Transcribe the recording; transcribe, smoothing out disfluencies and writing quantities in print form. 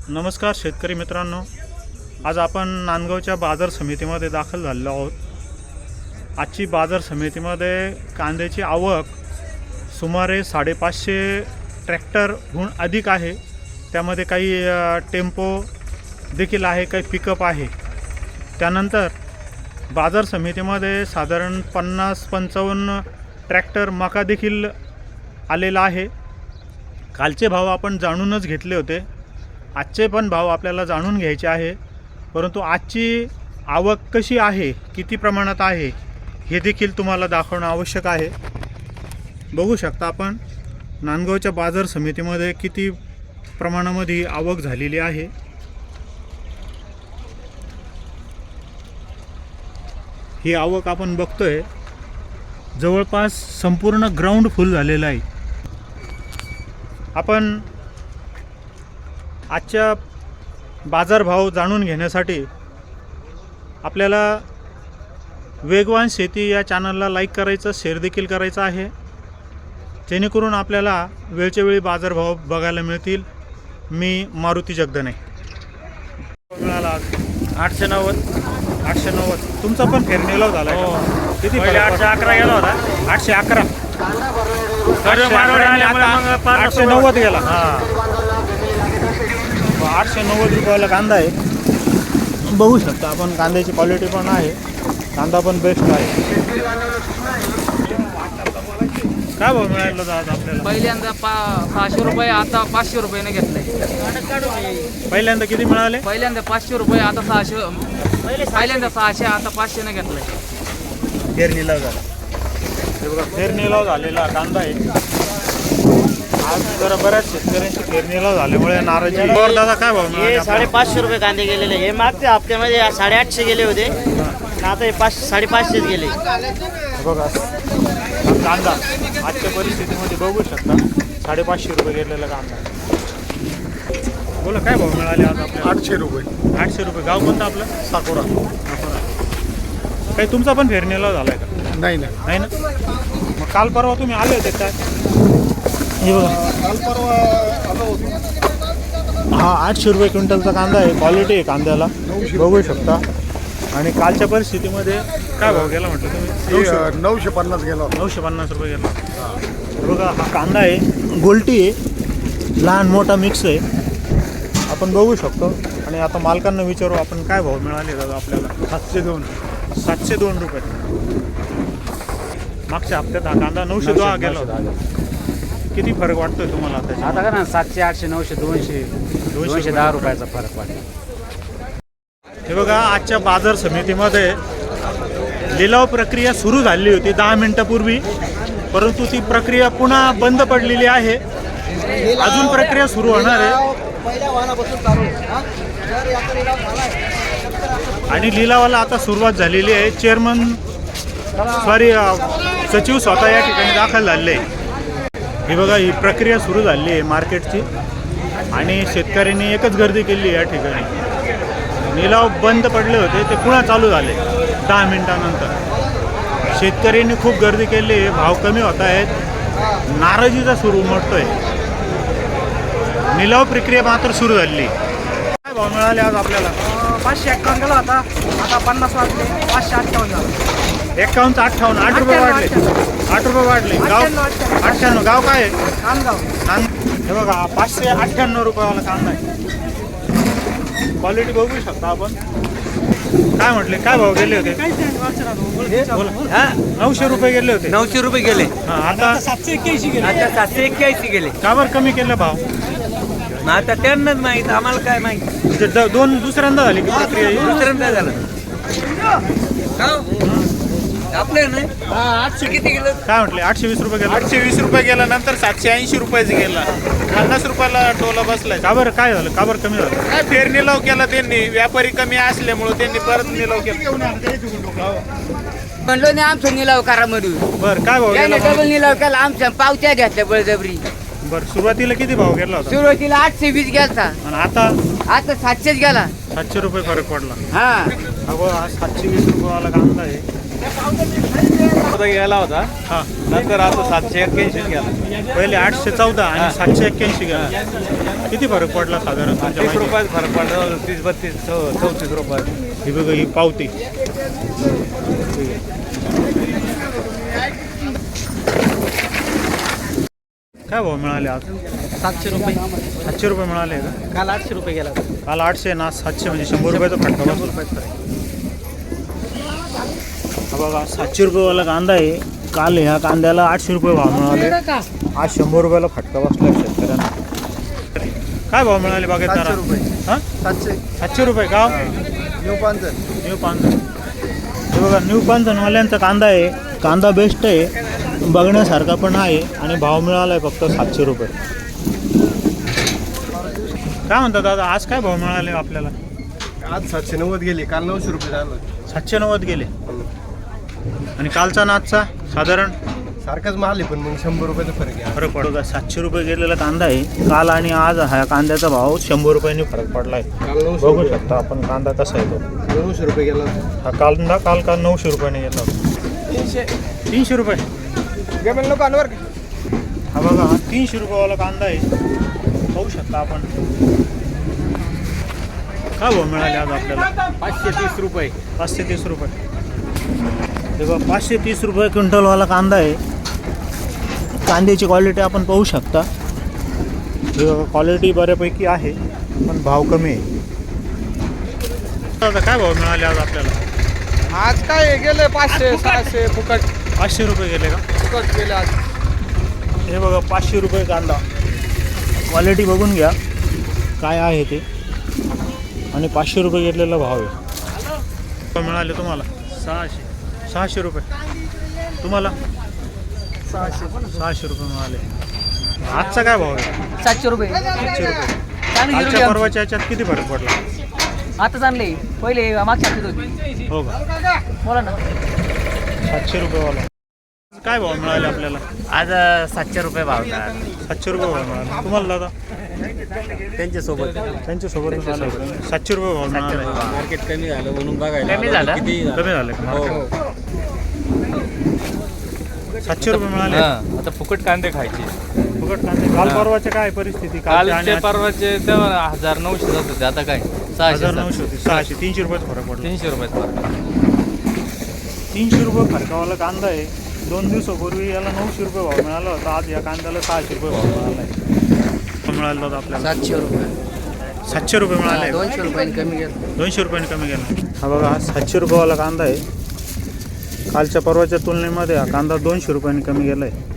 नमस्कार शेतकरी मित्रांनो, आज आपण नांदगावच्या बाजार समितीमध्ये दाखल झालेलो आहोत। आजची बाजार समितीमध्ये कांद्याची आवक सुमारे 550 ट्रॅक्टरहून अधिक आहे। त्यामध्ये काही टेम्पो देखील आहे, काही पिकअप आहे। त्यानंतर बाजार समितीमध्ये साधारण 50-55 ट्रॅक्टर मका देखील आलेला आहे। कालचे भाव आपण जाणूनच घेतले होते, आजचे पण भाव आपल्याला जाणून घ्यायचे आहे। परंतु आजची आवक कशी आहे, किती प्रमाणात आहे, हे देखील तुम्हाला दाखवणं आवश्यक आहे। बघू शकता आपण नांदगावच्या बाजार समितीमध्ये किती प्रमाणामध्ये आवक झालेली आहे। ही आवक आपण बघतोय, जवळपास संपूर्ण ग्राउंड फुल झालेलं आहे। आपण आजच्या बाजारभाव जाणून घेण्यासाठी आपल्याला वेगवान शेती या चॅनलला लाईक करायचं, शेअर देखील करायचं आहे, जेणेकरून आपल्याला वेळच्या वेळी बाजारभाव बघायला मिळतील। मी मारुती जगदने। मिळाला 890 तुमचा पण फेरनिलाव झाला आहे। किती 811 गेला होता, 811 890 गेला। 890 रुपयाला कांदा आहे। बघू शकता आपण, कांद्याची क्वालिटी पण आहे, कांदा पण बेस्ट आहे। काय भाव मिळाला दादा आपल्याला? पहिल्यांदा 600 रुपये, आता 500 रुपयाने घेतलंय। पहिल्यांदा किती मिळाले? पहिल्यांदा 500 रुपये, आता 600। पहिल्यांदा 600, आता 500 ने घेतलंय। फेरनिलाव झाला, हे बघा फेरनिलाव झालेला कांदा आहे। आज जरा बऱ्याच शेतकऱ्यांची फेरनिलाव झाल्यामुळे नाराजी आहे। दादा काय भाव मिळाले? 550 रुपये कांदे गेलेले। हे मागच्या हप्त्यामध्ये 850 गेले होते, आता हे 550 गेले। बघा हा कांदा आजच्या परिस्थितीमध्ये बघू शकता, 550 रुपये गेलेला कांदा। बोला काय भाव मिळाले आज आपल्याला? 800 रुपये। 800 रुपये। गाव कोणतं आपलं? साकोरा। काही तुमचा पण फेरनिलाव झाला आहे का? नाही नाही, नाही ना? मग काल परवा तुम्ही आले होते काय? हे बघा काल परवा आलो होतो। हा 800 रुपये क्विंटलचा कांदा आहे, क्वालिटी आहे कांद्याला, बघू शकता। आणि कालच्या परिस्थितीमध्ये काय भाव गेला म्हटलं तुम्ही? 950 गेला होता। 950 रुपये गेला। बघा हा कांदा आहे, गोल्टी आहे, लहान मोठा मिक्स आहे, आपण बघू शकतो। आणि आता मालकांना विचारू आपण, काय भाव मिळाले दादा आपल्याला? 702 रुपये। मागच्या हप्त्यात हा कांदा 910 गेला होता। किती फरक वाटतोय तुम्हाला आता? आता का ना 700, 800, 900, 200, 210 रुपयाचा फरक वाटतो। हे बघा आजच्या बाजार समितीमध्ये लिलाव प्रक्रिया सुरू झाली होती 10 मिनिटापूर्वी, परंतु ती प्रक्रिया पुन्हा बंद पडलेली आहे। अजून प्रक्रिया सुरू होणार आहे आणि लिलावाला आता सुरुवात झालेली आहे। सचिव स्वतः या ठिकाणी दाखल झालेले आहे। हे बघा ही प्रक्रिया सुरू झाली आहे मार्केटची, आणि शेतकऱ्यांनी एकच गर्दी केली या ठिकाणी। लिलाव बंद पडले होते, ते पुन्हा चालू झाले 10 मिनिटानंतर। शेतकऱ्यांनी खूप गर्दी केली, भाव कमी होत आहेत, नाराजीचा सूर उमटतोय। लिलाव प्रक्रिया मात्र सुरू झाली। काय भाव मिळाले आज आपल्याला? 551 गेला होता, आता 50 वाटले, 558 झाला। 51 58 8 रुपये वाढले, 8 रुपये वाढले। गाव 98, गाव काय आहे? नांदगाव। हे बघा 598 रुपयावाला कांदा आहे, क्वालिटी बघू शकता आपण। काय म्हटले, काय भाव गेले होते? 900 रुपये गेले होते। 900 रुपये गेले, आता 781 गेले। आता 781 गेले। का बरं कमी केलं भाव? आता त्यांनाच माहित, आम्हाला काय माहित। म्हणजे दुसऱ्यांदा झाली की प्रक्रिया ही? दुसऱ्यांदा झालं आपलं नाही। 800 किती गेलं? काय म्हटले? 820 रुपये गेले। 820 रुपये गेला, नंतर 780 रुपयाचा गेला, 50 रुपयाला टोला बसलाय। का बरं काय झालं, का बरं कमी झालं? काय फेरनिलाव केला त्यांनी, व्यापारी कमी असल्यामुळे त्यांनी परत निलाव केला। म्हणलो नाही आमचा निलाव करा म्हणून, बरं काय भाव त्याने गेला? डबल निलाव केला, आमच्या पावत्या घेतल्या बळजबरी। बरं सुरुवातीला किती भाव गेला होता? सुरुवातीला 820 गेलता, आणि आता आता 700 गेला। 700 रुपये फरक पडला। हा हा बघा हा 720 रुपयावाला कांदा आहे. गेला होता हा नंतर आता 781 गेला. पहिले 814 आणि 781 गेला. किती फरक पडला साधारण तुमच्या 30 माहितीत? रुपयात फरक पडला. 30, 32, 34 रुपये. ही बघा ही पावती. काय भाव मिळाले आज? 700 रुपये 700 रुपये मिळाले का? काल 800 रुपये गेला. काल 800 ना 700 म्हणजे 100 रुपयाचा फटका बसला. हा बघा 700 रुपयेवाला कांदा आहे. काल ह्या कांद्याला 800 रुपये भाव मिळाले. आज 100 रुपयाला फटका बसला शेतकऱ्यांना. काय भाव मिळाले बागेदारांना? 700 रुपये. हां 700 रुपये का? न्यू पांजन. हे बघा न्यू पांजनवाल्यांचा कांदा आहे. कांदा बेस्ट आहे, बघण्यासारखा पण आहे आणि भाव मिळाला आहे फक्त 700 रुपये. काय म्हणतात दादा आज काय भाव मिळाले आपल्याला? आज 790 गेली, काल 900 रुपये झालं. 790 गेले आणि कालचा नाचचा साधारण सारखाच माल आहे पण मग 100 रुपयाचा फरक आहे. फरक पडतो का? 700 रुपये गेलेला कांदा आहे. काल आणि आज ह्या कांद्याचा भाव 100 रुपयांनी फरक पडला आहे. काल 900 बघू रुपये. शकता आपण कांदा कसा आहे तो. 900 रुपये गेला. हा कांदा काल 900 रुपयाने गेला होता. 300 रुपये. हा बघा हा 300 रुपयावाला कांदा आहे. पाहू शकता आपण. काय भाव मिळाले आज आपल्याला? 530 रुपये. 530 रुपये. हे बघा 530 रुपये क्विंटलवाला कांदा आहे. कांद्याची क्वालिटी आपण पाहू शकता. क्वालिटी बऱ्यापैकी आहे पण भाव कमी आहे. आता काय भाव मिळाले आज आपल्याला? आज काय गेले 500, 600 फुकट 500 रुपये गेले का? फुकट गेले आज. हे बघा 500 रुपये कांदा. क्वालिटी बघून घ्या काय आहे ते. आणि 500 रुपये घेतलेला भाव आहे. मिळाले तुम्हाला 600 रुपये. तुम्हाला 600 रुपये मिळाले. आजचा काय भाव आहे? 700 रुपये. 700 रुपये. चांगली आजच्या गिरवली परवाच्या याच्यात किती फरक पडला? आता चांगले पहिले मागच्या हप्त्यात होती. हो का? बोला ना. 700 रुपयेवाला. काय भाव मिळाले आपल्याला? आज 700 रुपये भाव होता. 700 रुपये भाव मिळाला. तुम्हाला दादा? त्यांच्यासोबत त्यांच्यासोबत मिळाले. 700 रुपये भाव मिळाले. मार्केट कमी झालं म्हणून बघायला कमी झालं? किती कमी झाले का मार्केट? 700 रुपये मिळाले. आता फुकट कांदे खायचे. फुकट कांदे. काल परवाच्या काय परिस्थिती? कालच्या आणि कालचे परवाचे तेव्हा 1900 जात होते, आता काय 600 1900 होती. 600 300 रुपयाचा फरक पडला. 300 रुपयाचा फरक. 300 रुपये फरकावाला कांदा आहे. 2 दिवसापूर्वी याला 900 रुपये भाव मिळाला होता. आज या कांद्याला 600 रुपये भाव मिळाला आहे. मिळाला होता आपल्याला 700 रुपये. 700 रुपये मिळाले. 200 रुपयांनी कमी गेलं. 200 रुपयांनी कमी गेला. हा बघा हा 700 रुपयेवाला कांदा आहे. कालच्या परवाच्या तुलनेमध्ये हा कांदा 200 रुपयांनी कमी गेला आहे.